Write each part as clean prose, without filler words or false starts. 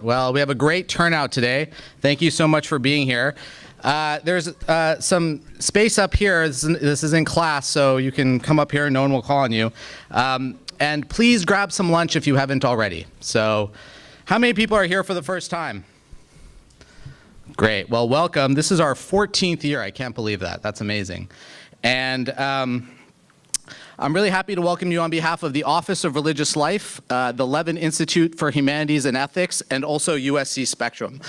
Well, we have a great turnout today. Thank you so much for being here. There's some space up here. This is in class, so you can come up here and no one will call on you. And please grab some lunch if you haven't already. So how many people are here for the first time? Great. Well, welcome. This is our 14th year. I can't believe that. That's amazing. And I'm really happy to welcome you on behalf of the Office of Religious Life, the Levin Institute for Humanities and Ethics, and also USC Spectrum.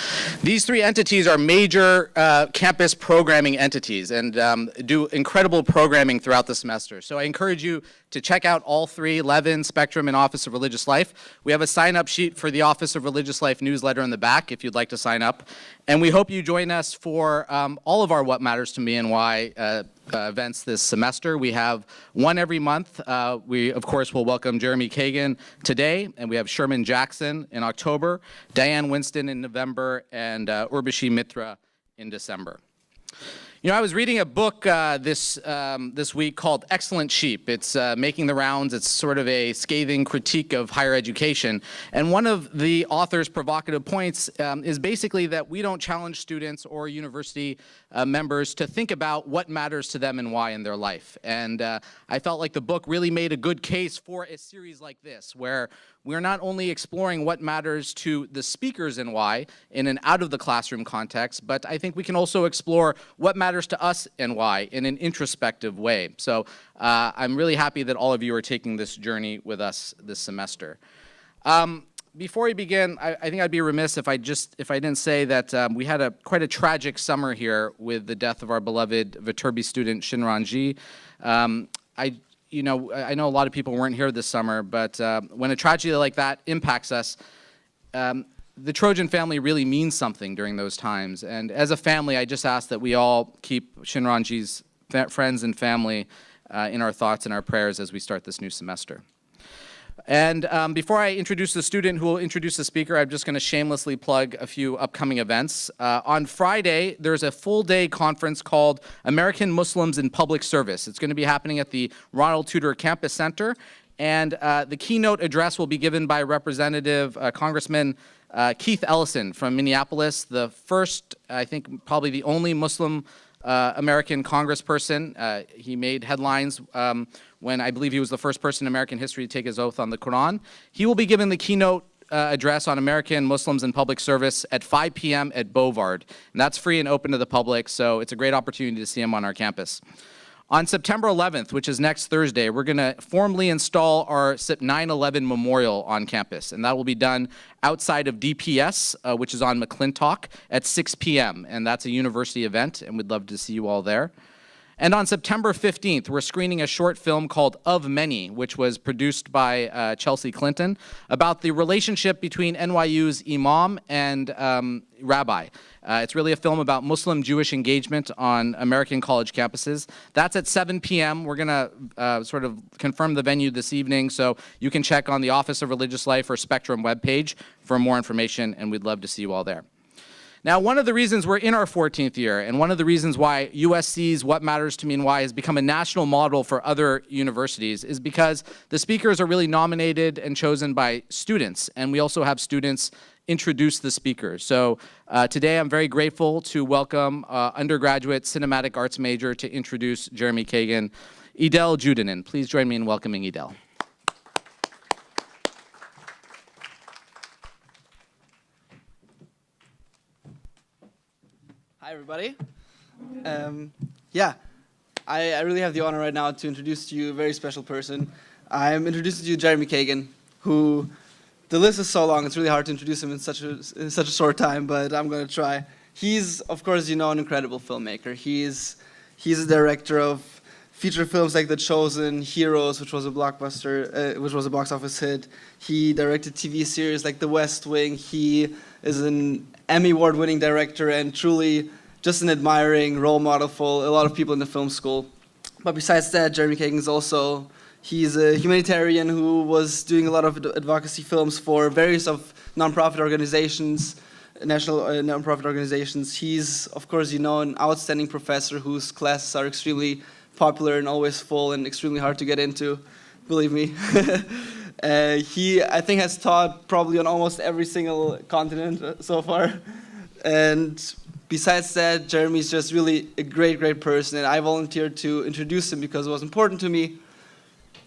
These three entities are major campus programming entities and do incredible programming throughout the semester. So I encourage you to check out all three, Levin, Spectrum, and Office of Religious Life. We have a sign-up sheet for the Office of Religious Life newsletter in the back if you'd like to sign up. And we hope you join us for all of our What Matters to Me and Why events this semester. We have one every month. We, of course, will welcome Jeremy Kagan today, and we have Sherman Jackson in October, Diane Winston in November, and Urvashi Mitra in December. You know, I was reading a book this week called Excellent Sheep. It's making the rounds. It's sort of a scathing critique of higher education. And one of the author's provocative points is basically that we don't challenge students or university members to think about what matters to them and why in their life. And I felt like the book really made a good case for a series like this, where we're not only exploring what matters to the speakers and why in an out-of-the-classroom context, but I think we can also explore what matters to us and why in an introspective way. So I'm really happy that all of you are taking this journey with us this semester. Before we begin, I think I'd be remiss if I didn't say that we had quite a tragic summer here with the death of our beloved Viterbi student Shinranji. I know a lot of people weren't here this summer, but when a tragedy like that impacts us, the Trojan family really means something during those times. And as a family, I just ask that we all keep Shinranji's friends and family in our thoughts and our prayers as we start this new semester. And before I introduce the student who will introduce the speaker, I'm just going to shamelessly plug a few upcoming events. On Friday, there's a full-day conference called American Muslims in Public Service. It's going to be happening at the Ronald Tudor Campus Center, and the keynote address will be given by Representative Congressman Keith Ellison from Minneapolis, the first, I think probably the only Muslim American congressperson. He made headlines when I believe he was the first person in American history to take his oath on the Quran. He will be giving the keynote address on American Muslims in Public Service at 5 p.m. at Bovard. And that's free and open to the public, so it's a great opportunity to see him on our campus. On September 11th, which is next Thursday, we're going to formally install our 9/11 memorial on campus, and that will be done outside of DPS, which is on McClintock, at 6 p.m., and that's a university event, and we'd love to see you all there. And on September 15th, we're screening a short film called Of Many, which was produced by Chelsea Clinton, about the relationship between NYU's imam and rabbi. It's really a film about Muslim-Jewish engagement on American college campuses. That's at 7 p.m. We're going to sort of confirm the venue this evening, so you can check on the Office of Religious Life or Spectrum webpage for more information, and we'd love to see you all there. Now, one of the reasons we're in our 14th year, and one of the reasons why USC's What Matters to Me and Why has become a national model for other universities is because the speakers are really nominated and chosen by students, and we also have students introduce the speakers. So today I'm very grateful to welcome undergraduate cinematic arts major to introduce Jeremy Kagan, Edel Judanen. Please join me in welcoming Edel. Hi, everybody. I really have the honor right now to introduce to you a very special person. I'm introducing to you Jeremy Kagan, who, the list is so long, it's really hard to introduce him in such a short time, but I'm going to try. He's, of course, an incredible filmmaker. He's a director of feature films like The Chosen, Heroes, which was a blockbuster, which was a box office hit. He directed TV series like The West Wing. He is an Emmy award-winning director and truly just an admiring role model for a lot of people in the film school. But besides that, Jeremy Kagan he's a humanitarian who was doing a lot of advocacy films for various of nonprofit organizations, national nonprofit organizations. He's, of course, an outstanding professor whose classes are extremely popular and always full and extremely hard to get into, believe me. He, I think, has taught probably on almost every single continent so far. And besides that, Jeremy's just really a great, great person. And I volunteered to introduce him because it was important to me.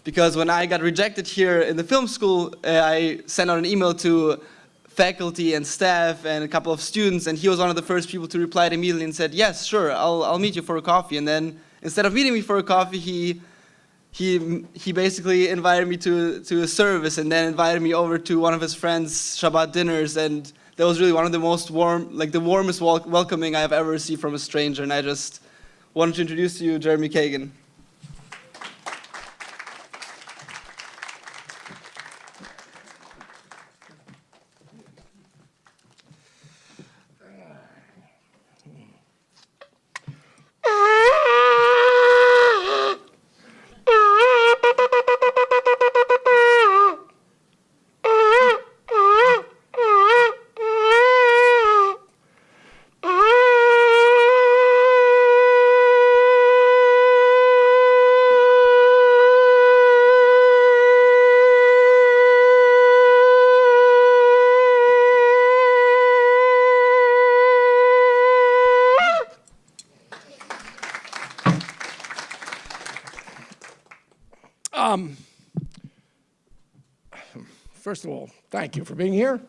Because when I got rejected here in the film school, I sent out an email to faculty and staff and a couple of students, and he was one of the first people to reply immediately and said, yes, sure, I'll meet you for a coffee. And then instead of meeting me for a coffee, he basically invited me to a service and then invited me over to one of his friends' Shabbat dinners, and that was really one of the most the warmest welcoming I have ever received from a stranger. And I just wanted to introduce to you Jeremy Kagan. First of all, thank you for being here.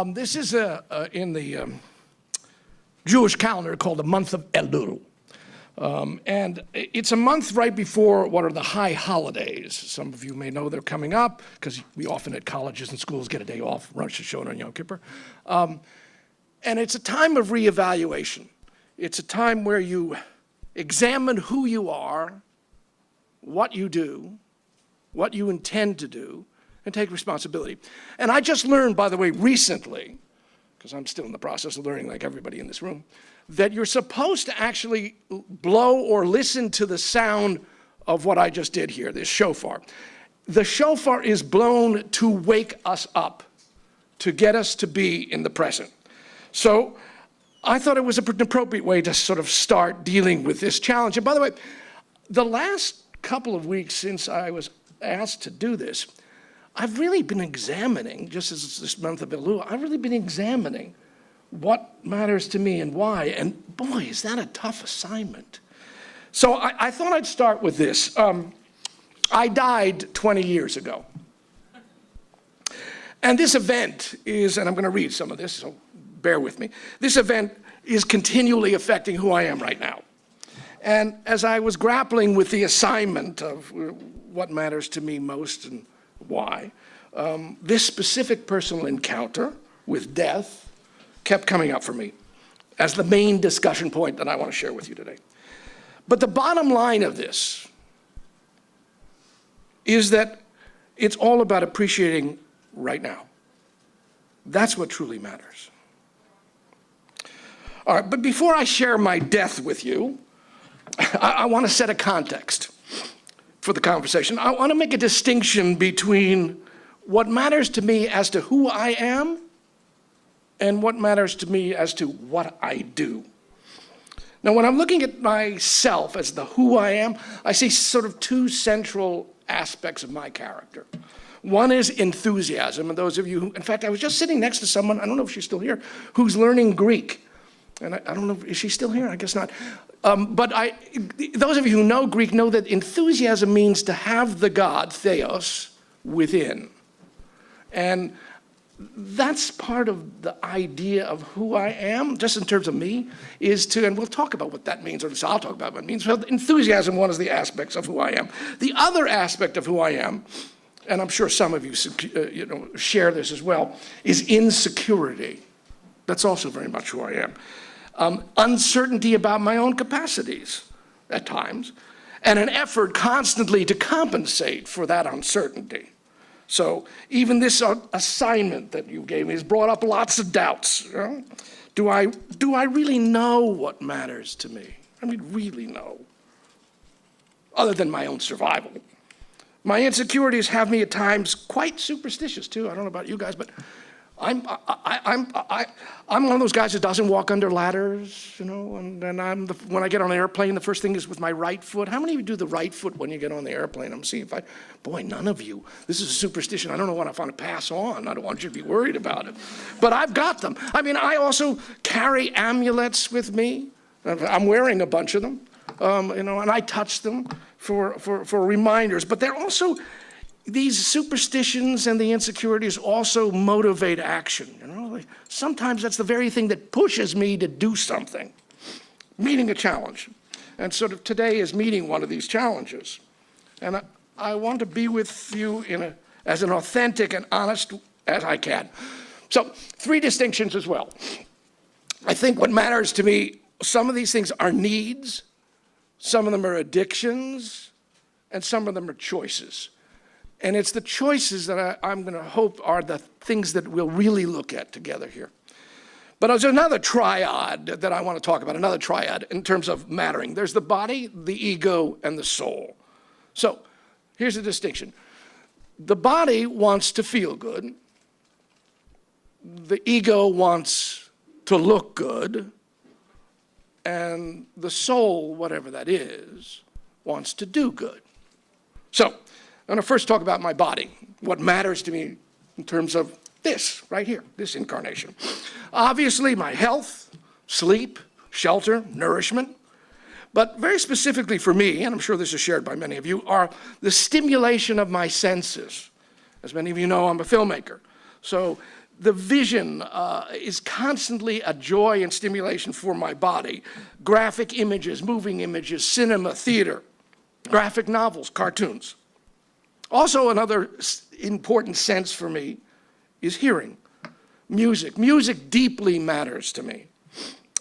This is in the Jewish calendar called the month of Elul. And it's a month right before what are the high holidays. Some of you may know they're coming up because we often at colleges and schools get a day off, Rosh Hashanah and Yom Kippur. And it's a time of reevaluation. It's a time where you examine who you are, what you do, what you intend to do, and take responsibility. And I just learned, by the way, recently, because I'm still in the process of learning like everybody in this room, that you're supposed to actually blow or listen to the sound of what I just did here, this shofar. The shofar is blown to wake us up, to get us to be in the present. So I thought it was an appropriate way to sort of start dealing with this challenge. And by the way, the last couple of weeks since I was asked to do this, I've really been examining, just as it's this month of Elul, I've really been examining what matters to me and why. And boy, is that a tough assignment. So I thought I'd start with this. I died 20 years ago. And this event is, and I'm going to read some of this, so bear with me. This event is continually affecting who I am right now. And as I was grappling with the assignment of what matters to me most and why, this specific personal encounter with death kept coming up for me as the main discussion point that I want to share with you today. But the bottom line of this is that it's all about appreciating right now. That's what truly matters. All right, but before I share my death with you, I want to set a context for the conversation. I want to make a distinction between what matters to me as to who I am and what matters to me as to what I do. Now, when I'm looking at myself as the who I am, I see sort of two central aspects of my character. One is enthusiasm, and those of you who, in fact, I was just sitting next to someone, I don't know if she's still here, who's learning Greek. And I don't know, is she still here? I guess not. But those of you who know Greek know that enthusiasm means to have the God, theos, within. And that's part of the idea of who I am, just in terms of me, is to, and we'll talk about what that means, or at least I'll talk about what it means. Well, enthusiasm, one of the aspects of who I am. The other aspect of who I am, and I'm sure some of you share this as well, is insecurity. That's also very much who I am. Uncertainty about my own capacities at times, and an effort constantly to compensate for that uncertainty. So even this assignment that you gave me has brought up lots of doubts. You know? Do I really know what matters to me? I mean, really know, other than my own survival. My insecurities have me at times quite superstitious too. I don't know about you guys, but I'm one of those guys that doesn't walk under ladders, you know, and when I get on an airplane, the first thing is with my right foot. How many of you do the right foot when you get on the airplane? I'm seeing boy, none of you. This is a superstition. I don't know what I want to pass on. I don't want you to be worried about it. But I've got them. I mean, I also carry amulets with me. I'm wearing a bunch of them, you know, and I touch them for reminders. But they're also, these superstitions and the insecurities also motivate action. You know, like sometimes that's the very thing that pushes me to do something, meeting a challenge. And sort of today is meeting one of these challenges. And I want to be with you as an authentic and honest as I can. So 3 distinctions as well. I think what matters to me, some of these things are needs, some of them are addictions, and some of them are choices. And it's the choices that I'm going to hope are the things that we'll really look at together here. But there's another triad that I want to talk about, another triad in terms of mattering. There's the body, the ego, and the soul. So here's the distinction. The body wants to feel good. The ego wants to look good. And the soul, whatever that is, wants to do good. So I'm going to first talk about my body, what matters to me in terms of this right here, this incarnation. Obviously, my health, sleep, shelter, nourishment, but very specifically for me, and I'm sure this is shared by many of you, are the stimulation of my senses. As many of you know, I'm a filmmaker. So the vision is constantly a joy and stimulation for my body. Graphic images, moving images, cinema, theater, graphic novels, cartoons. Also, another important sense for me is hearing. Music. Music deeply matters to me.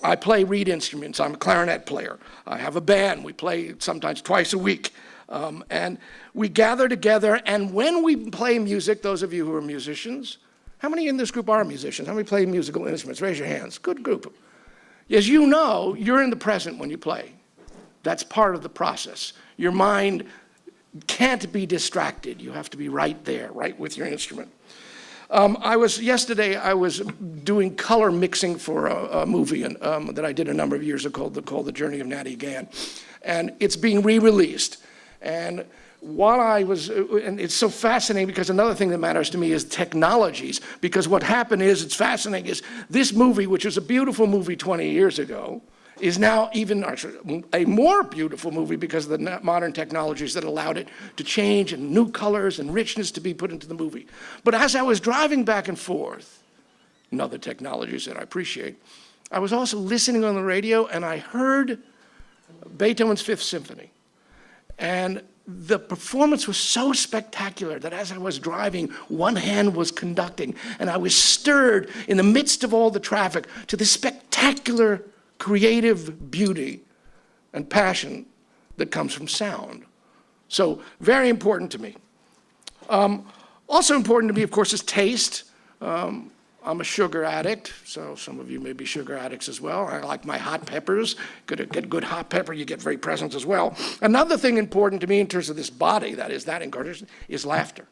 I play reed instruments. I'm a clarinet player. I have a band. We play sometimes twice a week. And we gather together, and when we play music, those of you who are musicians, how many in this group are musicians? How many play musical instruments? Raise your hands. Good group. As you know, you're in the present when you play. That's part of the process. Your mind can't be distracted. You have to be right there, right with your instrument. Yesterday I was doing color mixing for a movie that I did a number of years ago called The Journey of Natty Gann. And it's being re-released. And and it's so fascinating because another thing that matters to me is technologies. Because what happened is, it's fascinating, is this movie, which was a beautiful movie 20 years ago, is now even a more beautiful movie because of the modern technologies that allowed it to change and new colors and richness to be put into the movie. But as I was driving back and forth, and other technologies that I appreciate, I was also listening on the radio and I heard Beethoven's Fifth Symphony. And the performance was so spectacular that as I was driving, one hand was conducting, and I was stirred in the midst of all the traffic to the spectacular creative beauty and passion that comes from sound. So very important to me. Also important to me, of course, is taste. I'm a sugar addict, so some of you may be sugar addicts as well. I like my hot peppers. Get good hot pepper, you get very present as well. Another thing important to me in terms of this body, that incarnation, is laughter.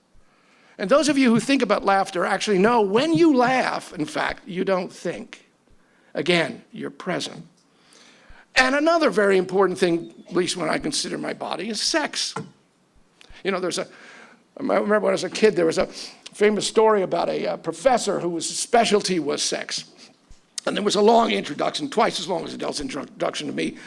And those of you who think about laughter actually know when you laugh, in fact, you don't think. Again, you're present. And another very important thing, at least when I consider my body, is sex. You know, I remember when I was a kid, there was a famous story about a professor whose specialty was sex. And there was a long introduction, twice as long as Adele's introduction to me,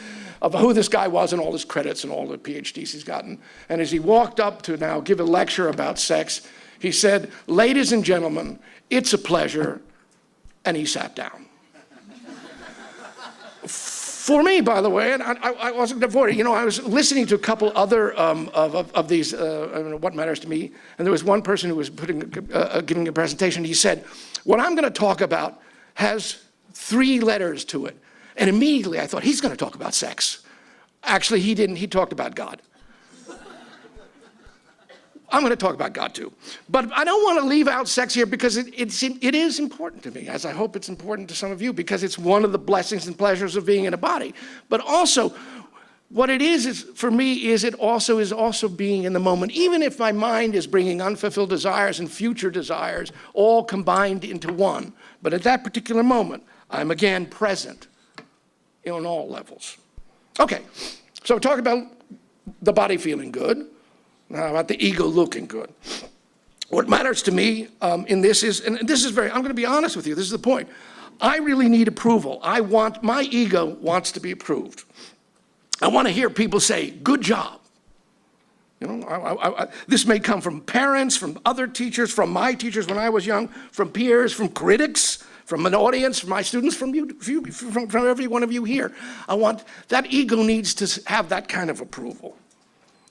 of who this guy was and all his credits and all the PhDs he's gotten. And as he walked up to now give a lecture about sex, he said, "Ladies and gentlemen, it's a pleasure," and he sat down. For me, by the way, and I wasn't avoiding, I was listening to a couple other of these, What Matters to Me, and there was one person who was giving a presentation. He said, "What I'm going to talk about has 3 letters to it." And immediately I thought, he's going to talk about sex. Actually, he didn't. He talked about God. I'm going to talk about God too. But I don't want to leave out sex here because it is important to me, as I hope it's important to some of you, because it's one of the blessings and pleasures of being in a body. But also, what it is for me is it also is also being in the moment, even if my mind is bringing unfulfilled desires and future desires all combined into one. But at that particular moment, I'm again present on all levels. Okay, so talk about the body feeling good. Now about the ego looking good. What matters to me in this is, and this is I'm going to be honest with you, this is the point. I really need approval. My ego wants to be approved. I want to hear people say, good job. This may come from parents, from other teachers, from my teachers when I was young, from peers, from critics, from an audience, from my students, from you, from every one of you here. That ego needs to have that kind of approval.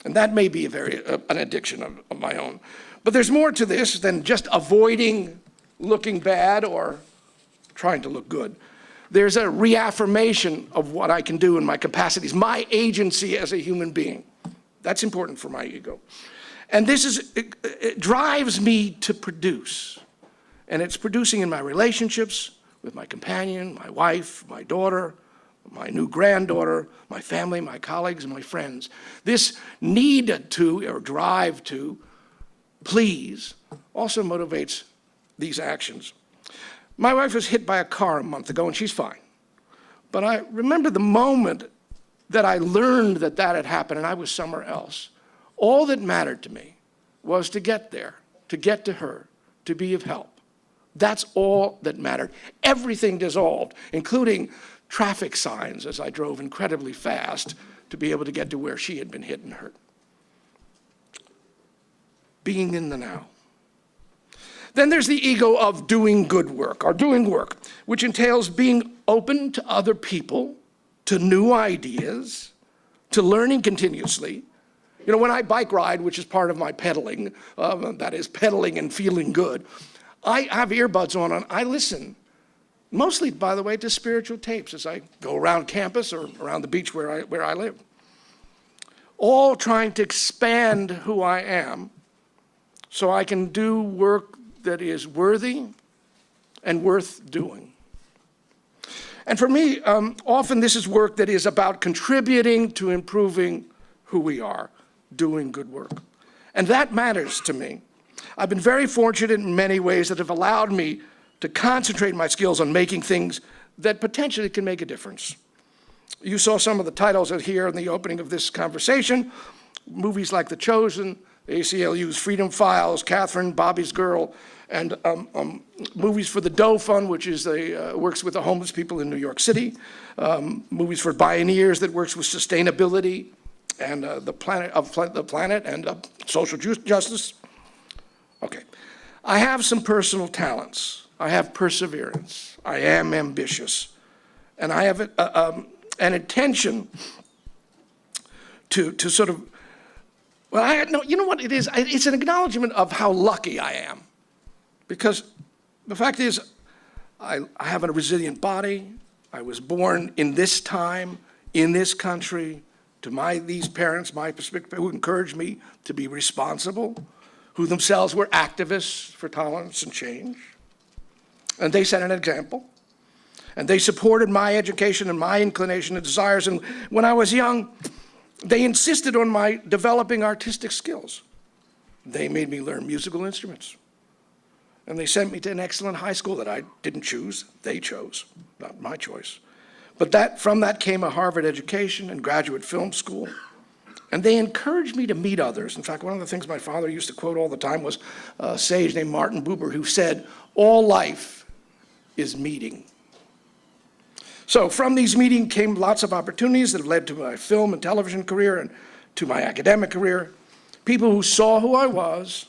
And that may be an addiction of my own. But there's more to this than just avoiding looking bad or trying to look good. There's a reaffirmation of what I can do in my capacities, my agency as a human being. That's important for my ego. And it drives me to produce. And it's producing in my relationships with my companion, my wife, my daughter, my new granddaughter, my family, my colleagues, and my friends. This need to, or drive to, please, also motivates these actions. My wife was hit by a car a month ago, and she's fine. But I remember the moment that I learned that had happened, and I was somewhere else. All that mattered to me was to get there, to get to her, to be of help. That's all that mattered. Everything dissolved, including traffic signs as I drove incredibly fast to be able to get to where she had been hit and hurt. Being in the now. Then there's the ego of doing good work, or doing work, which entails being open to other people, to new ideas, to learning continuously. When I bike ride, which is part of my pedaling, that is pedaling and feeling good, I have earbuds on and I listen, mostly, by the way, to spiritual tapes as I go around campus or around the beach where I live. All trying to expand who I am so I can do work that is worthy and worth doing. And for me, often this is work that is about contributing to improving who we are, doing good work. And that matters to me. I've been very fortunate in many ways that have allowed me to concentrate my skills on making things that potentially can make a difference. You saw some of the titles here in the opening of this conversation. Movies like The Chosen, the ACLU's Freedom Files, Catherine, Bobby's Girl, and movies for the Doe Fund, which is works with the homeless people in New York City. Movies for Pioneers that works with sustainability and the planet and social justice. Okay, I have some personal talents. I have perseverance. I am ambitious, and I have an intention to sort of. Well, you know what it is? It's an acknowledgement of how lucky I am. Because the fact is, I have a resilient body. I was born in this time, in this country, to these parents, my perspective, who encouraged me to be responsible, who themselves were activists for tolerance and change. And they set an example. And they supported my education and my inclination and desires. And when I was young, they insisted on my developing artistic skills. They made me learn musical instruments. And they sent me to an excellent high school that I didn't choose. They chose, not my choice. But from that came a Harvard education and graduate film school. And they encouraged me to meet others. In fact, one of the things my father used to quote all the time was a sage named Martin Buber, who said, "All life is meeting." So from these meetings came lots of opportunities that have led to my film and television career and to my academic career. People who saw who I was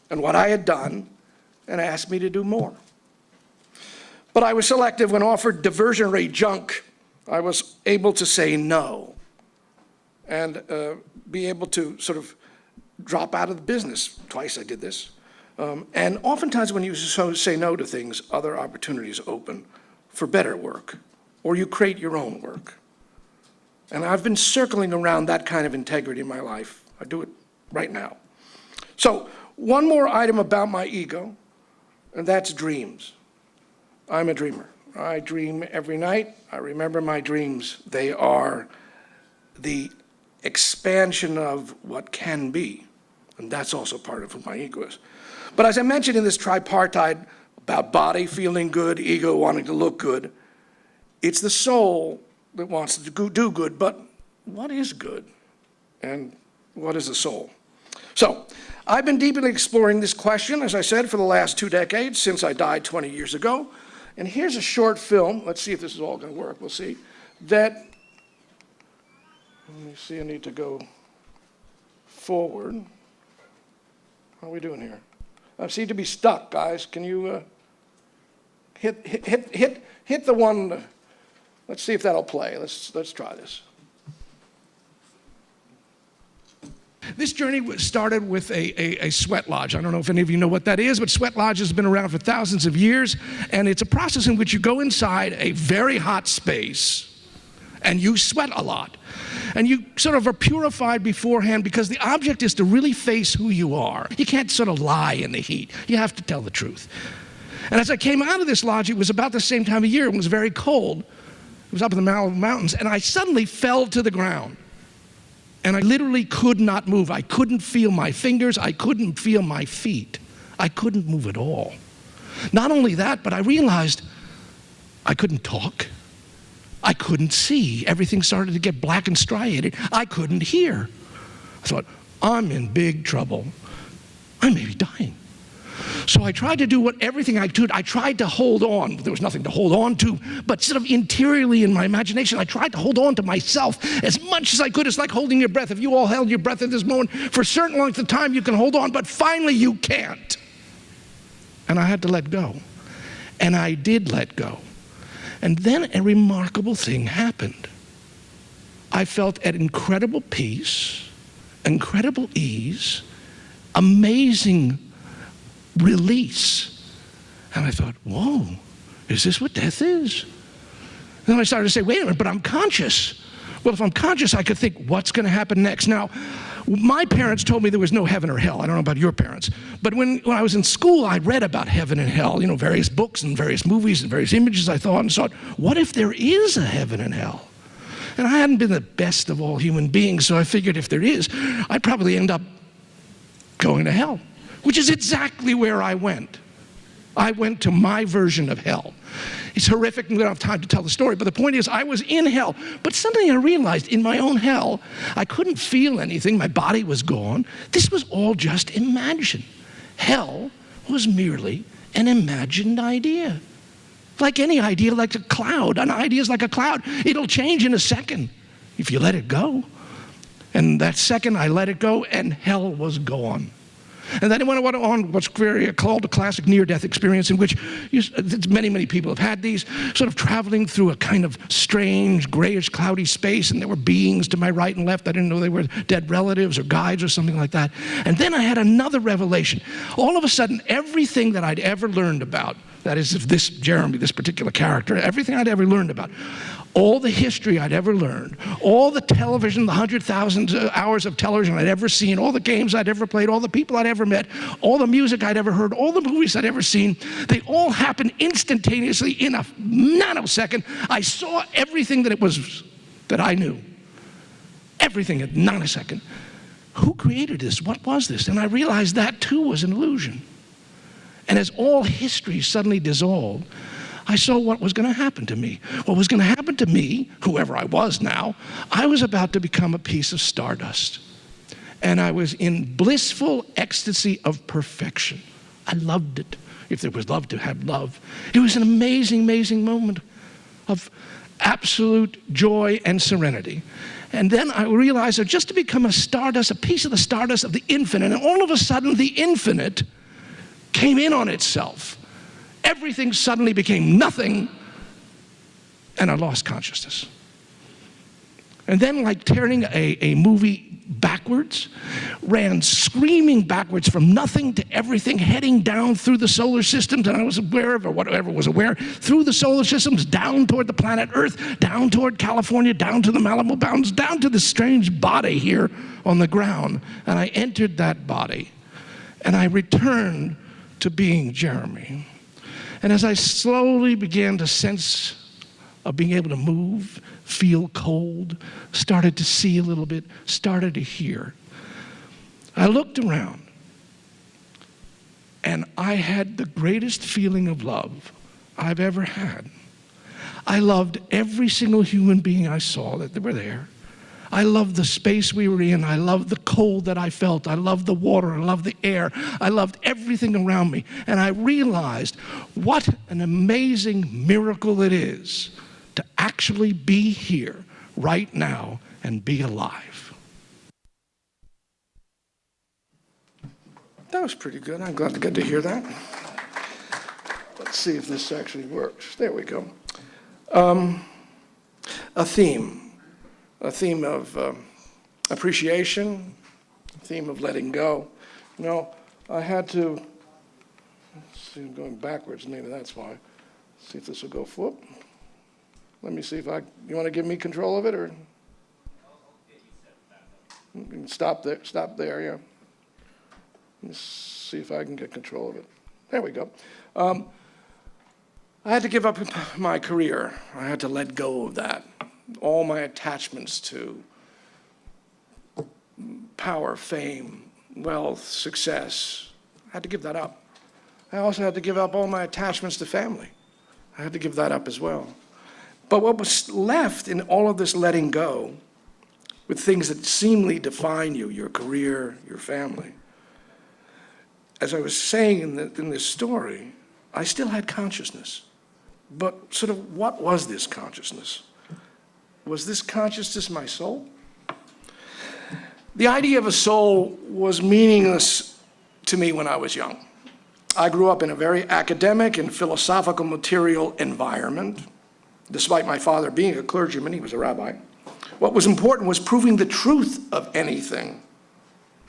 and what I had done and asked me to do more. But I was selective. When offered diversionary junk, I was able to say no and be able to sort of drop out of the business. Twice I did this. And oftentimes when you say no to things, other opportunities open for better work, or you create your own work. And I've been circling around that kind of integrity in my life. I do it right now. So one more item about my ego, and that's dreams. I'm a dreamer. I dream every night. I remember my dreams. They are the expansion of what can be. And that's also part of who my ego is. But as I mentioned in this tripartite about body feeling good, ego wanting to look good, it's the soul that wants to do good. But what is good? And what is the soul? So I've been deeply exploring this question, as I said, for the last 2 decades, since I died 20 years ago. And here's a short film. Let's see if this is all going to work. We'll see. Let me see, I need to go forward. How are we doing here? I seem to be stuck, guys. Can you hit the one? Let's see if that'll play. Let's try this. This journey started with a sweat lodge. I don't know if any of you know what that is, but sweat lodge has been around for thousands of years, and it's a process in which you go inside a very hot space and you sweat a lot. And you sort of are purified beforehand because the object is to really face who you are. You can't sort of lie in the heat. You have to tell the truth. And as I came out of this lodge, it was about the same time of year. It was very cold. It was up in the mountains, and I suddenly fell to the ground. And I literally could not move. I couldn't feel my fingers. I couldn't feel my feet. I couldn't move at all. Not only that, but I realized I couldn't talk. I couldn't see. Everything started to get black and striated. I couldn't hear. I thought, I'm in big trouble. I may be dying. So I tried to do everything I could. I tried to hold on. There was nothing to hold on to, but sort of interiorly in my imagination, I tried to hold on to myself as much as I could. It's like holding your breath. If you all held your breath at this moment, for a certain length of time, you can hold on, but finally you can't. And I had to let go. And I did let go. And then a remarkable thing happened. I felt at incredible peace, incredible ease, amazing release. And I thought, whoa, is this what death is? And then I started to say, wait a minute, but I'm conscious. Well, if I'm conscious, I could think, what's going to happen next? Now, my parents told me there was no heaven or hell. I don't know about your parents. But when I was in school, I read about heaven and hell, various books and various movies and various images I thought and thought, what if there is a heaven and hell? And I hadn't been the best of all human beings, so I figured if there is, I'd probably end up going to hell, which is exactly where I went. I went to my version of hell. It's horrific, and we don't have time to tell the story, but the point is I was in hell. But suddenly I realized in my own hell, I couldn't feel anything. My body was gone. This was all just imagined. Hell was merely an imagined idea. Like any idea, like a cloud. An idea is like a cloud. It'll change in a second if you let it go. And that second I let it go, and hell was gone. And then it went on what's called a classic near-death experience, in which many people have had these, sort of traveling through a kind of strange, grayish, cloudy space, and there were beings to my right and left. I didn't know they were dead relatives or guides or something like that. And then I had another revelation. All of a sudden, everything that I'd ever learned about, that is, if this Jeremy, this particular character, everything I'd ever learned about, all the history I'd ever learned, all the television, the 100,000 hours of television I'd ever seen, all the games I'd ever played, all the people I'd ever met, all the music I'd ever heard, all the movies I'd ever seen, they all happened instantaneously in a nanosecond. I saw everything that I knew. Everything in a nanosecond. Who created this? What was this? And I realized that too was an illusion. And as all history suddenly dissolved, I saw what was going to happen to me. What was going to happen to me, whoever I was now, I was about to become a piece of stardust. And I was in blissful ecstasy of perfection. I loved it. If there was love, to have love. It was an amazing, amazing moment of absolute joy and serenity. And then I realized that just to become a stardust, a piece of the stardust of the infinite, and all of a sudden the infinite came in on itself. Everything suddenly became nothing, and I lost consciousness. And then, like turning a movie backwards, ran screaming backwards from nothing to everything, heading down through the solar systems, and I was aware of, or whatever was aware, through the solar systems, down toward the planet Earth, down toward California, down to the Malibu Mountains, down to this strange body here on the ground. And I entered that body, and I returned to being Jeremy. And as I slowly began to sense of being able to move, feel cold, started to see a little bit, started to hear. I looked around, and I had the greatest feeling of love I've ever had. I loved every single human being I saw that were there. I loved the space we were in. I loved the cold that I felt. I loved the water. I loved the air. I loved everything around me. And I realized what an amazing miracle it is to actually be here right now and be alive. That was pretty good. I'm glad to get to hear that. Let's see if this actually works. There we go. A theme of appreciation, a theme of letting go. You know, I had to, let's see, I'm going backwards, maybe that's why. See if this will go, whoop. Let me see if you want to give me control of it, or? You can stop there, yeah. Let me see if I can get control of it. There we go. I had to give up my career. I had to let go of that. All my attachments to power, fame, wealth, success. I had to give that up. I also had to give up all my attachments to family. I had to give that up as well. But what was left in all of this letting go, with things that seemingly define you, your career, your family, as I was saying in this story, I still had consciousness. But sort of what was this consciousness? Was this consciousness my soul? The idea of a soul was meaningless to me when I was young. I grew up in a very academic and philosophical material environment. Despite my father being a clergyman, he was a rabbi. What was important was proving the truth of anything,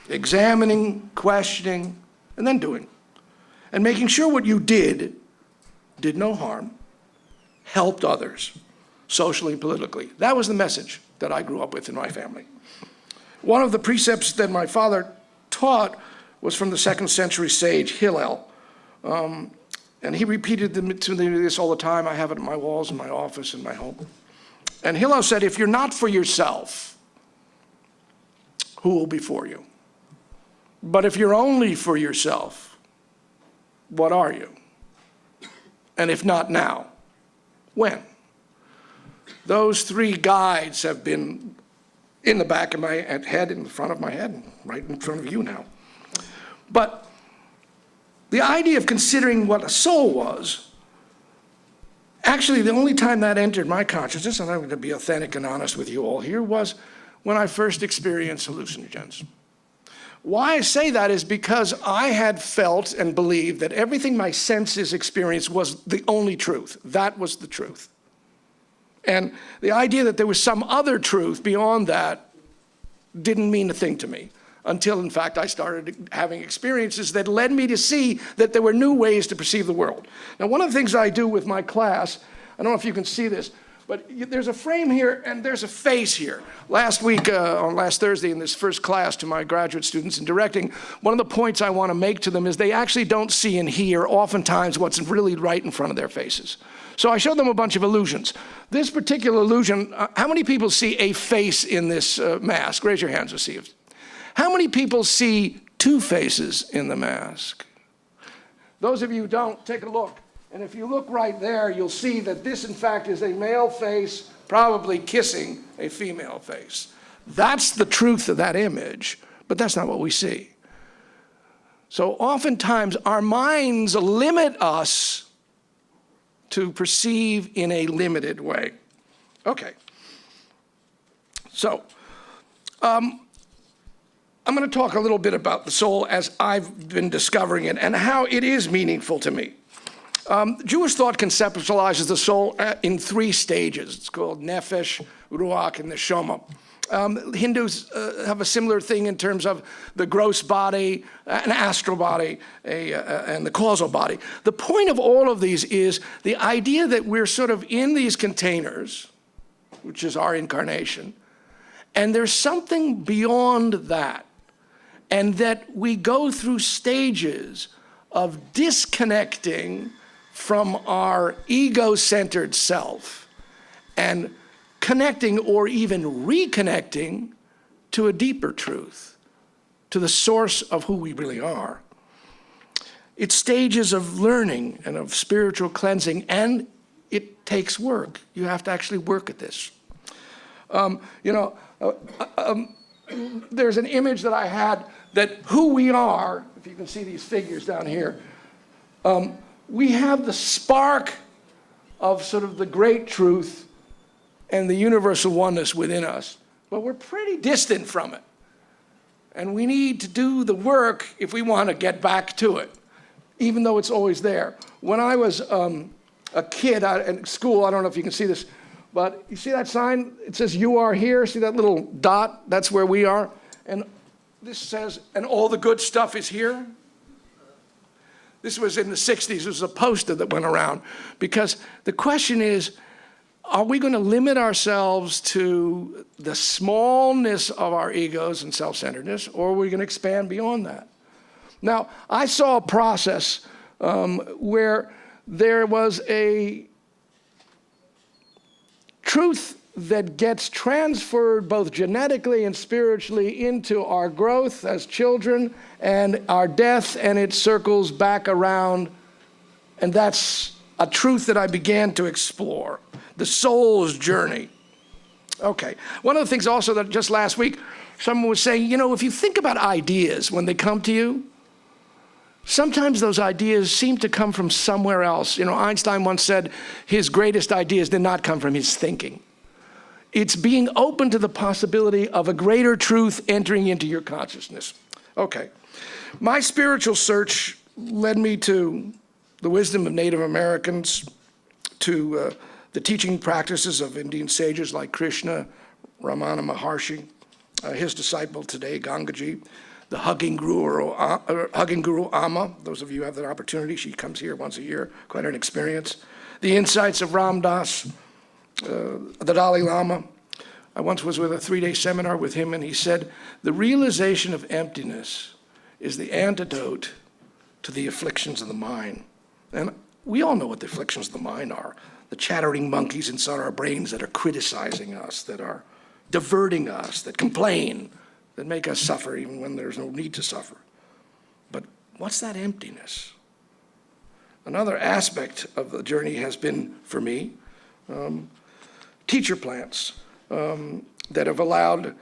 examining, questioning, and then doing, and making sure what you did no harm, helped others, socially and politically. That was the message that I grew up with in my family. One of the precepts that my father taught was from the 2nd century sage Hillel. And he repeated to me this all the time. I have it on my walls in my office in my home. And Hillel said, if you're not for yourself, who will be for you? But if you're only for yourself, what are you? And if not now, when? Those three guides have been in the back of my head, in the front of my head, right in front of you now. But the idea of considering what a soul was, actually the only time that entered my consciousness, and I'm going to be authentic and honest with you all here, was when I first experienced hallucinogens. Why I say that is because I had felt and believed that everything my senses experienced was the only truth. That was the truth. And the idea that there was some other truth beyond that didn't mean a thing to me until, in fact, I started having experiences that led me to see that there were new ways to perceive the world. Now, one of the things I do with my class, I don't know if you can see this, but there's a frame here and there's a face here. Last week, on last Thursday, in this first class to my graduate students in directing, one of the points I want to make to them is they actually don't see and hear oftentimes what's really right in front of their faces. So I showed them a bunch of illusions. This particular illusion, how many people see a face in this mask? Raise your hands to see it. How many people see two faces in the mask? Those of you who don't, take a look. And if you look right there, you'll see that this, in fact, is a male face probably kissing a female face. That's the truth of that image, but that's not what we see. So oftentimes, our minds limit us to perceive in a limited way. Okay. So, I'm going to talk a little bit about the soul as I've been discovering it and how it is meaningful to me. Jewish thought conceptualizes the soul in three stages. It's called nefesh, ruach, and neshama. Hindus have a similar thing in terms of the gross body, an astral body, and the causal body. The point of all of these is the idea that we're sort of in these containers, which is our incarnation, and there's something beyond that, and that we go through stages of disconnecting from our ego-centered self and connecting or even reconnecting to a deeper truth, to the source of who we really are. It's stages of learning and of spiritual cleansing, and it takes work. You have to actually work at this. There's an image that I had that who we are, if you can see these figures down here, we have the spark of sort of the great truth and the universal oneness within us, but we're pretty distant from it. And we need to do the work if we want to get back to it, even though it's always there. When I was a kid out at school, I don't know if you can see this, but you see that sign? It says, "You are here." See that little dot? That's where we are. And this says, "And all the good stuff is here." This was in the 60s. It was a poster that went around. Because the question is, are we going to limit ourselves to the smallness of our egos and self-centeredness, or are we going to expand beyond that? Now, I saw a process where there was a truth that gets transferred both genetically and spiritually into our growth as children and our death, and it circles back around. And that's a truth that I began to explore, the soul's journey. Okay, one of the things also that just last week, someone was saying, if you think about ideas when they come to you, sometimes those ideas seem to come from somewhere else. Einstein once said his greatest ideas did not come from his thinking. It's being open to the possibility of a greater truth entering into your consciousness. Okay. My spiritual search led me to the wisdom of Native Americans, to the teaching practices of Indian sages like Krishna, Ramana Maharshi, his disciple today, Gangaji, the hugging guru Amma. Those of you who have that opportunity, she comes here once a year, quite an experience. The insights of Ram Dass, the Dalai Lama. I once was with a 3-day seminar with him, and he said, the realization of emptiness is the antidote to the afflictions of the mind. And we all know what the afflictions of the mind are. The chattering monkeys inside our brains that are criticizing us, that are diverting us, that complain, that make us suffer even when there's no need to suffer. But what's that emptiness? Another aspect of the journey has been, for me, teacher plants that have allowed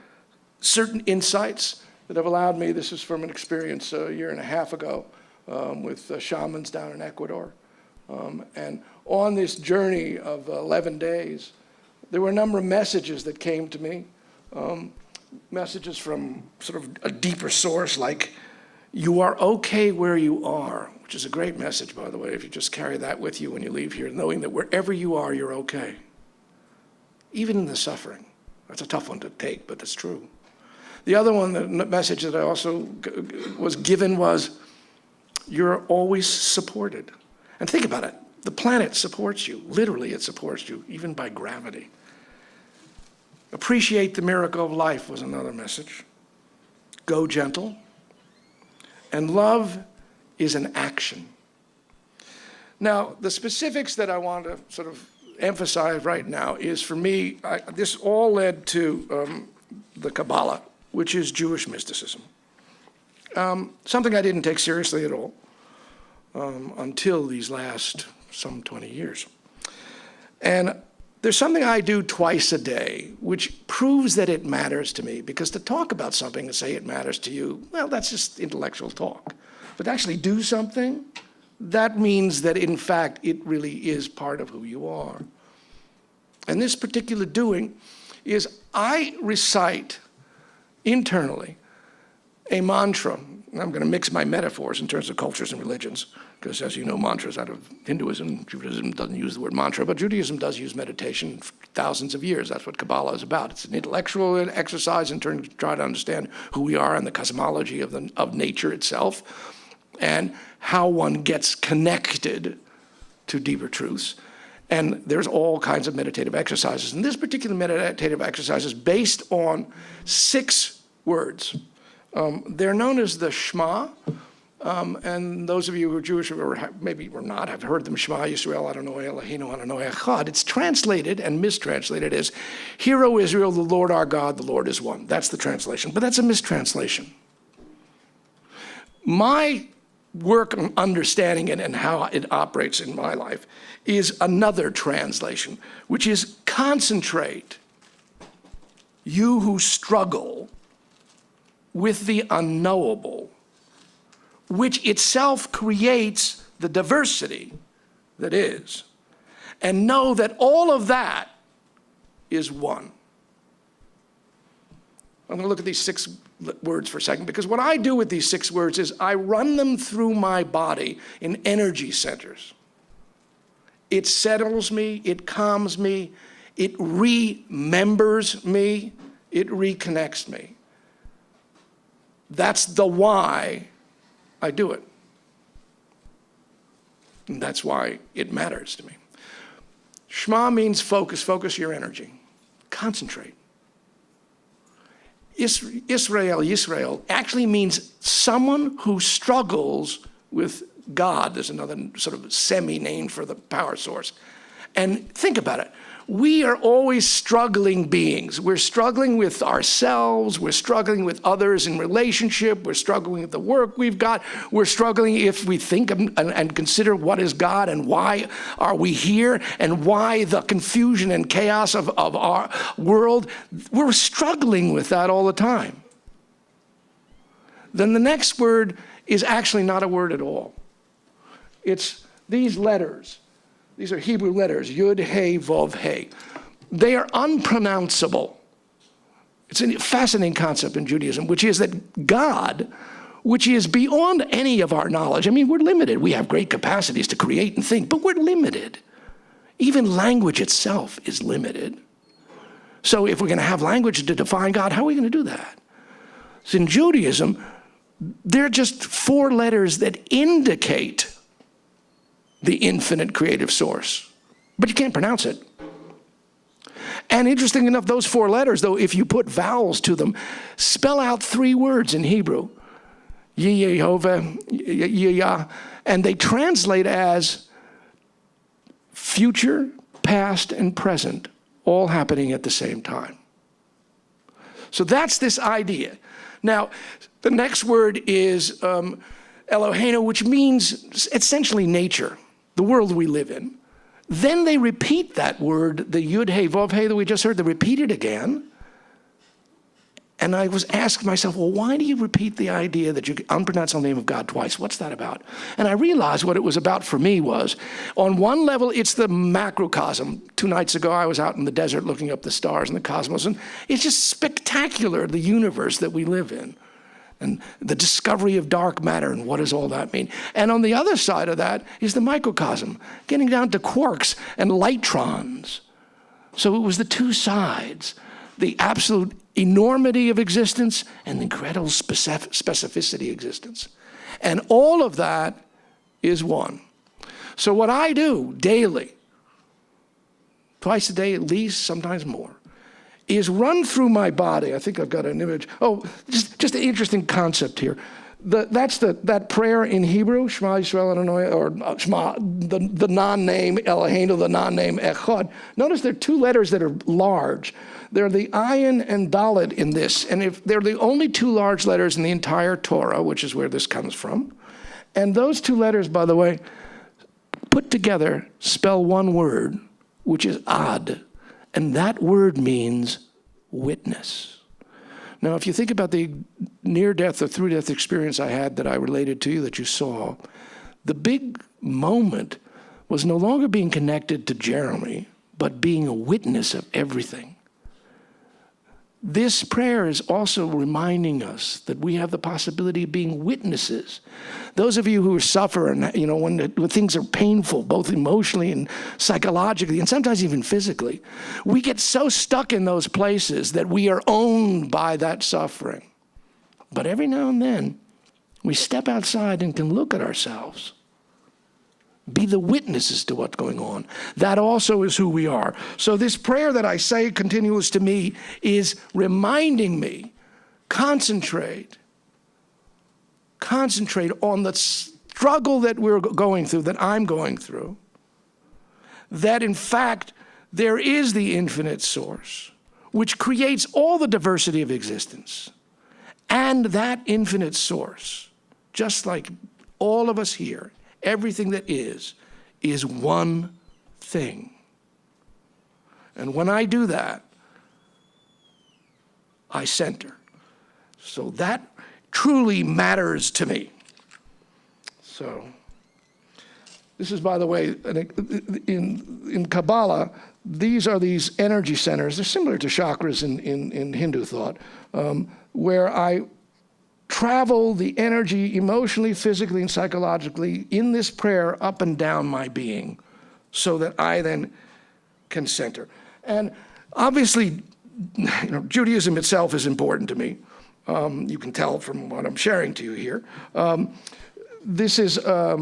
certain insights, that have allowed me, this is from an experience a year and a half ago with shamans down in Ecuador. And on this journey of 11 days, there were a number of messages that came to me, messages from sort of a deeper source, like, you are okay where you are, which is a great message, by the way, if you just carry that with you when you leave here, knowing that wherever you are, you're okay. Even in the suffering. That's a tough one to take, but it's true. The other one, the message that I also was given was, you're always supported. And think about it. The planet supports you. Literally, it supports you, even by gravity. Appreciate the miracle of life was another message. Go gentle. And love is an action. Now, the specifics that I want to sort of emphasize right now is, for me, this all led to the Kabbalah, which is Jewish mysticism. Something I didn't take seriously at all until these last some 20 years. And there's something I do twice a day, which proves that it matters to me, because to talk about something and say it matters to you, well, that's just intellectual talk. But to actually do something, that means that, in fact, it really is part of who you are. And this particular doing is, I recite internally a mantra. And I'm going to mix my metaphors in terms of cultures and religions, because, as you know, mantras out of Hinduism, Judaism doesn't use the word mantra, but Judaism does use meditation for thousands of years. That's what Kabbalah is about. It's an intellectual exercise in turn to try to understand who we are and the cosmology of nature itself, and how one gets connected to deeper truths. And there's all kinds of meditative exercises. And this particular meditative exercise is based on 6 words. They're known as the Shema, And those of you who are Jewish or maybe or not have heard them, Shema Yisrael, Adonai Eloheinu, Adonai Echad. It's translated and mistranslated as, Hear, O Israel, the Lord our God, the Lord is one. That's the translation, but that's a mistranslation. My work on understanding it and how it operates in my life is another translation, which is concentrate, you who struggle with the unknowable, which itself creates the diversity that is, and know that all of that is one. I'm going to look at these 6 words for a second, because what I do with these 6 words is I run them through my body in energy centers. It settles me, it calms me, it remembers me, it reconnects me. That's the why I do it. And that's why it matters to me. Shema means focus, focus your energy, concentrate. Yisrael actually means someone who struggles with God. There's another sort of semi-name for the power source. And think about it. We are always struggling beings. We're struggling with ourselves. We're struggling with others in relationship. We're struggling with the work we've got. We're struggling if we think and consider what is God and why are we here and why the confusion and chaos of our world. We're struggling with that all the time. Then the next word is actually not a word at all. It's these letters. These are Hebrew letters, Yud, He, Vav, He. They are unpronounceable. It's a fascinating concept in Judaism, which is that God, which is beyond any of our knowledge. I mean, we're limited. We have great capacities to create and think, but we're limited. Even language itself is limited. So if we're going to have language to define God, how are we going to do that? So in Judaism, they're just 4 letters that indicate the infinite creative source. But you can't pronounce it. And interesting enough, those 4 letters, though, if you put vowels to them, spell out 3 words in Hebrew. Yehovah, Yah, and they translate as future, past, and present, all happening at the same time. So that's this idea. Now, the next word is Eloheinu, which means essentially nature, the world we live in. Then they repeat that word, the Yud, He, Vav, He that we just heard, they repeat it again. And I was asking myself, well, why do you repeat the idea that you unpronounce the name of God twice? What's that about? And I realized what it was about for me was, on one level, it's the macrocosm. 2 nights ago, I was out in the desert looking up the stars and the cosmos, and it's just spectacular, the universe that we live in. And the discovery of dark matter, and what does all that mean? And on the other side of that is the microcosm, getting down to quarks and lightrons. So it was the 2 sides, the absolute enormity of existence and the incredible specificity of existence. And all of that is one. So what I do daily, twice a day at least, sometimes more, is run through my body. I think I've got an image. Oh, just an interesting concept here. That's that prayer in Hebrew, Shema Yisrael Adonai, or Shema, the non-name Eloheinu, the non-name Echad. Notice there are 2 letters that are large. They're the ayin and dalet in this, and if they're the only 2 large letters in the entire Torah, which is where this comes from. And those 2 letters, by the way, put together spell one word, which is ad. And that word means witness. Now, if you think about the near-death or through-death experience I had that I related to you, that you saw, the big moment was no longer being connected to Jeremy, but being a witness of everything. This prayer is also reminding us that we have the possibility of being witnesses. Those of you who suffer, and when things are painful, both emotionally and psychologically, and sometimes even physically, we get so stuck in those places that we are owned by that suffering. But every now and then, we step outside and can look at ourselves. Be the witnesses to what's going on. That also is who we are. So this prayer that I say continuous to me is reminding me, concentrate, concentrate on the struggle that we're going through, that I'm going through, that in fact there is the infinite source, which creates all the diversity of existence. And that infinite source, just like all of us here, everything that is one thing. And when I do that, I center. So that truly matters to me. So this is, by the way, in Kabbalah, these are these energy centers. They're similar to chakras in Hindu thought, where I travel the energy emotionally, physically, and psychologically in this prayer up and down my being so that I then can center. And obviously, Judaism itself is important to me. You can tell from what I'm sharing to you here. These are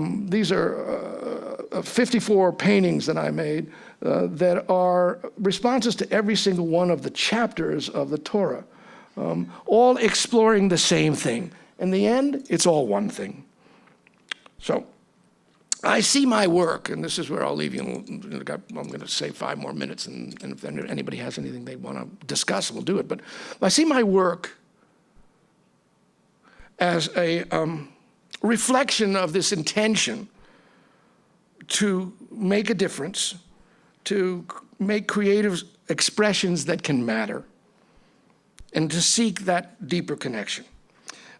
54 paintings that I made that are responses to every single one of the chapters of the Torah, all exploring the same thing. In the end, it's all one thing. So I see my work, and this is where I'll leave you. I'm going to save 5 more minutes, and if anybody has anything they want to discuss, we'll do it. But I see my work as a reflection of this intention to make a difference, to make creative expressions that can matter, and to seek that deeper connection.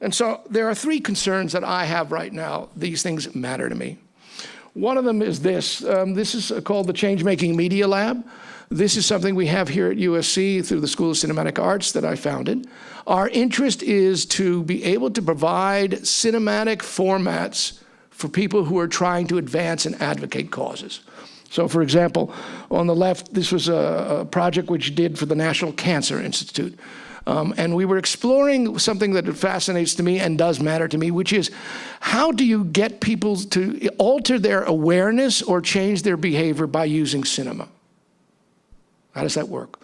And so there are 3 concerns that I have right now. These things matter to me. One of them is this. This is called the Change-Making Media Lab. This is something we have here at USC through the School of Cinematic Arts that I founded. Our interest is to be able to provide cinematic formats for people who are trying to advance and advocate causes. So, for example, on the left, this was a project which did for the National Cancer Institute. And we were exploring something that fascinates to me and does matter to me, which is how do you get people to alter their awareness or change their behavior by using cinema? How does that work?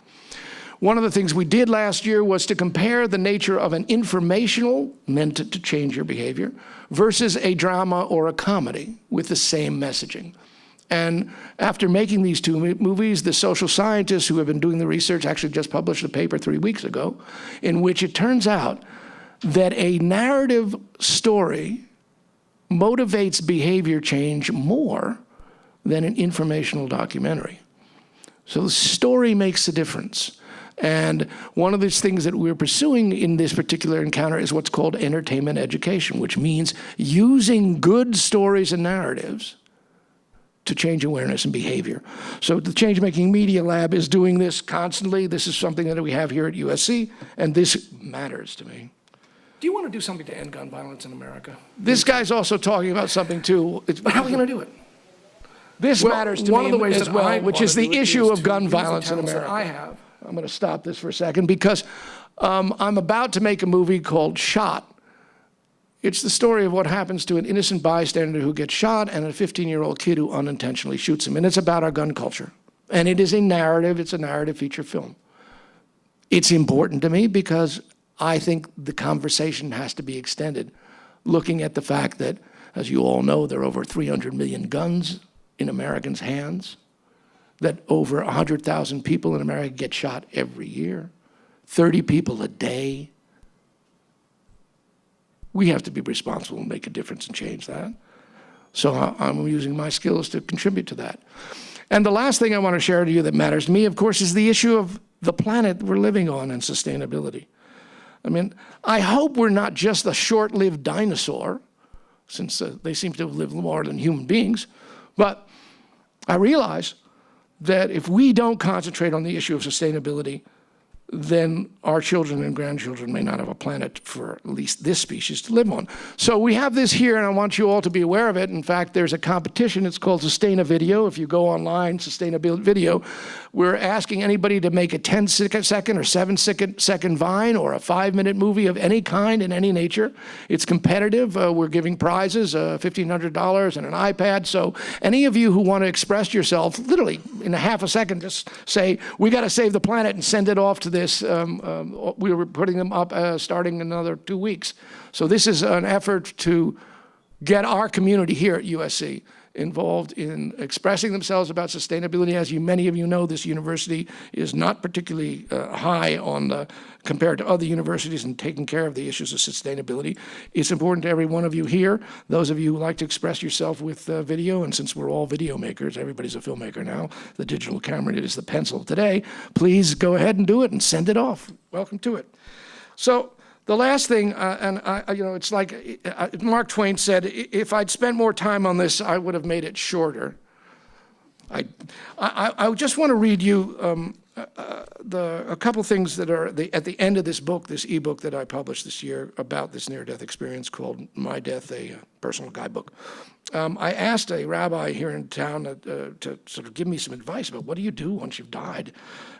One of the things we did last year was to compare the nature of an informational, meant to change your behavior, versus a drama or a comedy with the same messaging. And after making these 2 movies, the social scientists who have been doing the research actually just published a paper 3 weeks ago in which it turns out that a narrative story motivates behavior change more than an informational documentary. So the story makes a difference. And one of these things that we're pursuing in this particular encounter is what's called entertainment education, which means using good stories and narratives to change awareness and behavior. So the Change-Making Media Lab is doing this constantly. This is something that we have here at USC, and this matters to me. Do you want to do something to end gun violence in America? This guy's also talking about something too. But how are we going to do it? This matters to me as well, which is the issue of gun violence in America. I'm going to stop this for a second because I'm about to make a movie called Shot. It's the story of what happens to an innocent bystander who gets shot and a 15-year-old kid who unintentionally shoots him. And it's about our gun culture. And it is a narrative. It's a narrative feature film. It's important to me because I think the conversation has to be extended, looking at the fact that, as you all know, there are over 300 million guns in Americans' hands, that over 100,000 people in America get shot every year, 30 people a day. We have to be responsible and make a difference and change that. So I'm using my skills to contribute to that. And the last thing I want to share to you that matters to me, of course, is the issue of the planet we're living on and sustainability. I mean, I hope we're not just a short-lived dinosaur, since they seem to have lived more than human beings, but I realize that if we don't concentrate on the issue of sustainability, then our children and grandchildren may not have a planet for at least this species to live on. So we have this here, and I want you all to be aware of it. In fact, there's a competition. It's called Sustain-A-Video. If you go online, Sustain-A-Video, we're asking anybody to make a 10-second or 7-second Vine or a 5-minute movie of any kind in any nature. It's competitive. We're giving prizes, $1,500 and an iPad. So any of you who want to express yourself, literally in a half a second, just say, we got to save the planet and send it off to this. We were putting them up starting in another 2 weeks. So this is an effort to get our community here at USC involved in expressing themselves about sustainability. As many of you know, this university is not particularly high on compared to other universities in taking care of the issues of sustainability. It's important to every one of you here, those of you who like to express yourself with video, and since we're all video makers, everybody's a filmmaker now, the digital camera is the pencil today, please go ahead and do it and send it off. Welcome to it. So the last thing, it's like Mark Twain said, if I'd spent more time on this, I would have made it shorter. I just want to read you a couple things that are at the end of this book, this ebook that I published this year about this near-death experience called My Death, a personal guidebook. I asked a rabbi here in town to sort of give me some advice about what do you do once you've died.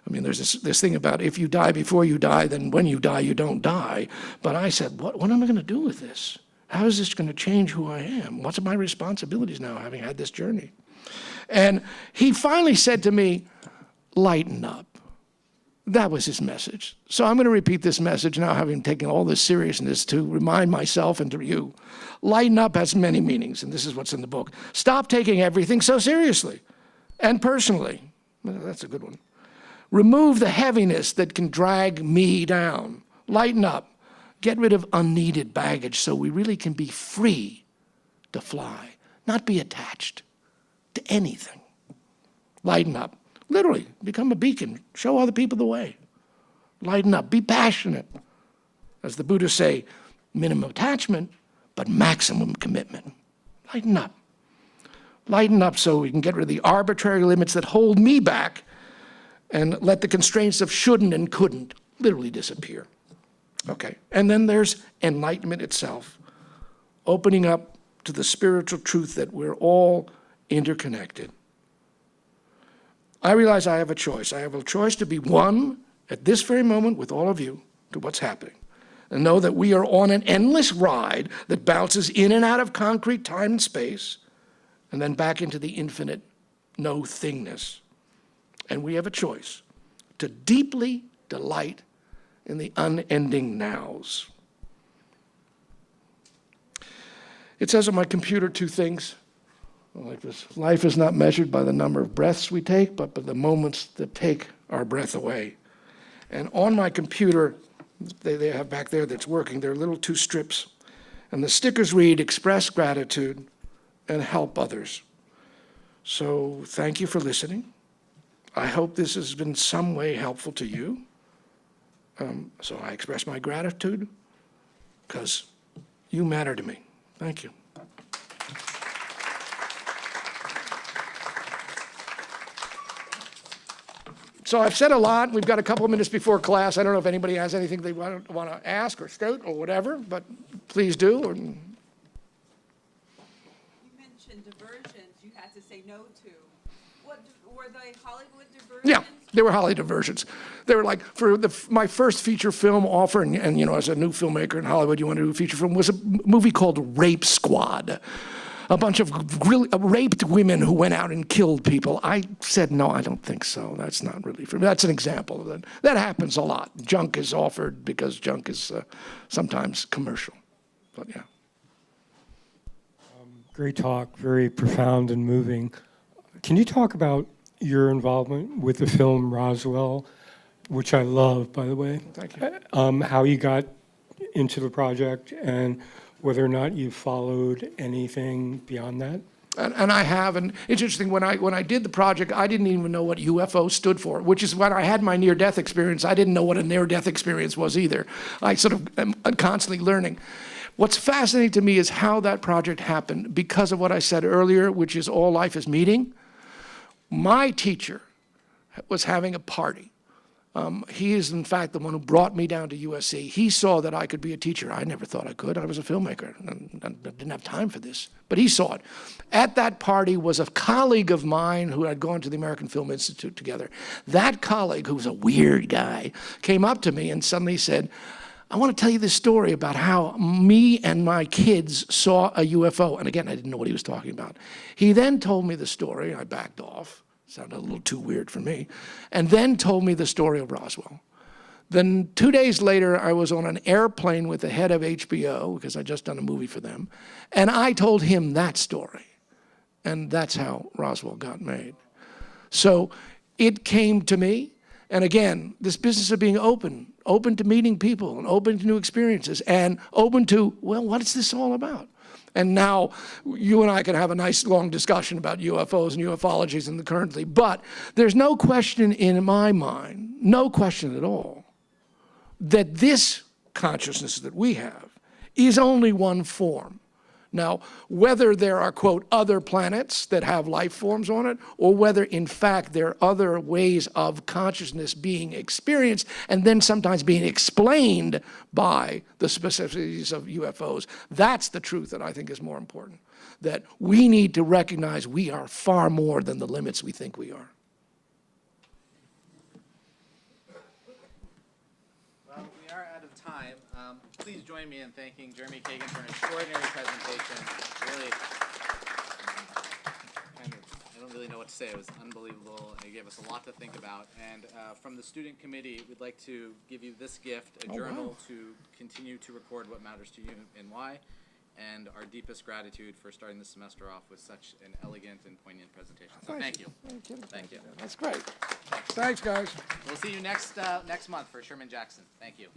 I mean, there's this thing about if you die before you die, then when you die, you don't die. But I said, what am I going to do with this? How is this going to change who I am? What's my responsibilities now, having had this journey? And he finally said to me, lighten up. That was his message. So I'm going to repeat this message now, having taken all this seriousness to remind myself and to you. Lighten up has many meanings, and this is what's in the book. Stop taking everything so seriously and personally. Well, that's a good one. Remove the heaviness that can drag me down. Lighten up. Get rid of unneeded baggage so we really can be free to fly, not be attached to anything. Lighten up. Literally, become a beacon. Show other people the way. Lighten up. Be passionate. As the Buddhists say, minimum attachment, but maximum commitment. Lighten up. Lighten up so we can get rid of the arbitrary limits that hold me back and let the constraints of shouldn't and couldn't literally disappear. Okay, and then there's enlightenment itself, opening up to the spiritual truth that we're all interconnected. I realize I have a choice. I have a choice to be one at this very moment with all of you to what's happening and know that we are on an endless ride that bounces in and out of concrete time and space and then back into the infinite no-thingness. And we have a choice to deeply delight in the unending nows. It says on my computer two things. Like this, life is not measured by the number of breaths we take, but by the moments that take our breath away. And on my computer, they have back there that's working, there are little two strips. And the stickers read, express gratitude and help others. So thank you for listening. I hope this has been some way helpful to you. So I express my gratitude because you matter to me. Thank you. So I've said a lot. We've got a couple of minutes before class. I don't know if anybody has anything they want to ask or state or whatever, but please do. You mentioned diversions you had to say no to. What were they, Hollywood diversions? Yeah, they were Hollywood diversions. They were like, for my first feature film offer, and as a new filmmaker in Hollywood, you want to do a feature film, was a movie called Rape Squad. A bunch of raped women who went out and killed people. I said, no, I don't think so. That's not really for me. That's an example of that. That happens a lot. Junk is offered because junk is sometimes commercial. But yeah. Great talk, very profound and moving. Can you talk about your involvement with the film Roswell, which I love, by the way? Thank you. How you got into the project and whether or not you followed anything beyond that? And I have, and it's interesting, when I did the project, I didn't even know what UFO stood for, which is when I had my near-death experience. I didn't know what a near-death experience was either. I sort of am constantly learning. What's fascinating to me is how that project happened because of what I said earlier, which is all life is meeting. My teacher was having a party. He is, in fact, the one who brought me down to USC. He saw that I could be a teacher. I never thought I could. I was a filmmaker and I didn't have time for this. But he saw it. At that party was a colleague of mine who had gone to the American Film Institute together. That colleague, who was a weird guy, came up to me and suddenly said, I want to tell you this story about how me and my kids saw a UFO. And again, I didn't know what he was talking about. He then told me the story. I backed off. Sounded a little too weird for me. And then told me the story of Roswell. Then 2 days later, I was on an airplane with the head of HBO, because I'd just done a movie for them, and I told him that story. And that's how Roswell got made. So it came to me, and again, this business of being open to meeting people, and open to new experiences, and open to, well, what is this all about? And now you and I can have a nice long discussion about UFOs and ufologies and the currently, but there's no question in my mind, no question at all, that this consciousness that we have is only one form. Now, whether there are, quote, other planets that have life forms on it, or whether, in fact, there are other ways of consciousness being experienced and then sometimes being explained by the specificities of UFOs, that's the truth that I think is more important. That we need to recognize we are far more than the limits we think we are. Well, we are out of time. Please join me in thanking Jeremy Kagan for an extraordinary presentation. Really, I don't really know what to say. It was unbelievable. It gave us a lot to think about. And from the student committee, we'd like to give you this gift, a journal to continue to record what matters to you and why, and our deepest gratitude for starting the semester off with such an elegant and poignant presentation. So thank you. Thank you. That's great. Thanks, guys. We'll see you next month for Sherman Jackson. Thank you.